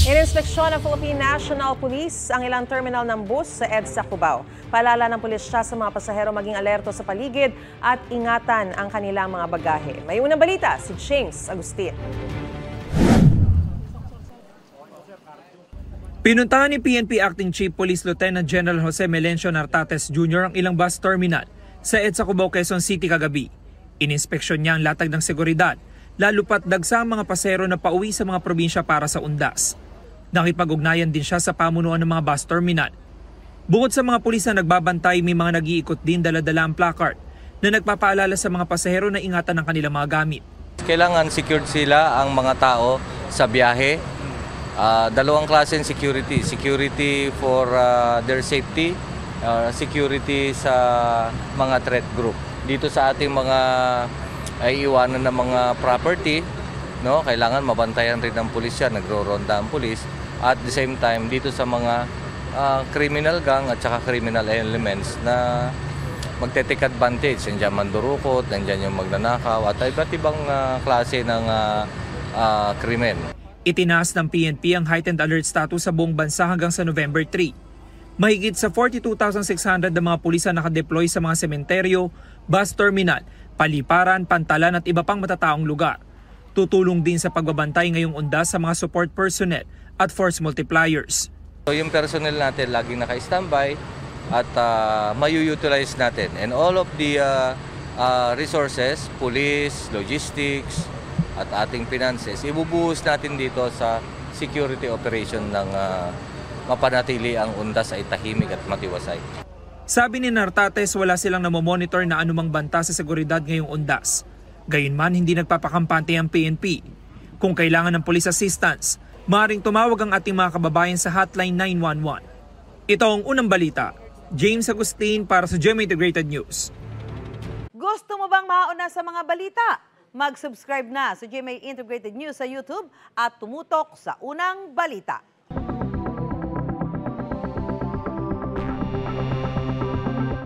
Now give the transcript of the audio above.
Ininspeksyon ng Philippine National Police ang ilang terminal ng bus sa EDSA Cubao. Paalala ng pulisya sa mga pasahero maging alerto sa paligid at ingatan ang kanilang mga bagahe. May unang balita si James Agustin. Pinuntahan ni PNP Acting Chief Police Lieutenant General Jose Melencio Nartates Jr. ang ilang bus terminal sa EDSA Cubao, Quezon City kagabi. Ininspeksyon niya ang latag ng seguridad, lalo pat dagsa ang mga pasahero na pauwi sa mga probinsya para sa undas. Nakipag-ugnayan din siya sa pamunuan ng mga bus terminal. Bukod sa mga pulis na nagbabantay, may mga nag-iikot din dala-dala ang placard na nagpapaalala sa mga pasahero na ingatan ang kanilang mga gamit. Kailangan secured sila ang mga tao sa biyahe. Dalawang klase ng security. Security for their safety, security sa mga threat group. Dito sa ating mga iiwanan ng mga property, no, kailangan mabantayan rin ng pulis yan, nagro-ronda ang pulis. At the same time, dito sa mga criminal gang at saka criminal elements na magte-take advantage. Nandiyan mandurukot, nandiyan yung magnanakaw at iba't ibang klase ng krimen. Itinaas ng PNP ang heightened alert status sa buong bansa hanggang sa November 3. Mahigit sa 42,600 na mga pulis ang nakadeploy sa mga sementeryo, bus terminal, paliparan, pantalan at iba pang matataong lugar. Tutulong din sa pagbabantay ngayong undas sa mga support personnel at force multipliers. So yung personnel natin laging naka-standby at mayu-utilize natin. And all of the resources, police, logistics at ating finances, ibubuhos natin dito sa security operation ng mapanatili ang undas ay tahimik at matiwasay. Sabi ni Nartates, wala silang namomonitor na anumang banta sa seguridad ngayong undas. Gayunman, hindi nagpapakampante ang PNP. Kung kailangan ng police assistance, maaaring tumawag ang ating mga kababayan sa hotline 911. Ito ang unang balita. James Agustin para sa GMA Integrated News. Gusto mo bang mauna sa mga balita? Mag-subscribe na sa GMA Integrated News sa YouTube at tumutok sa unang balita.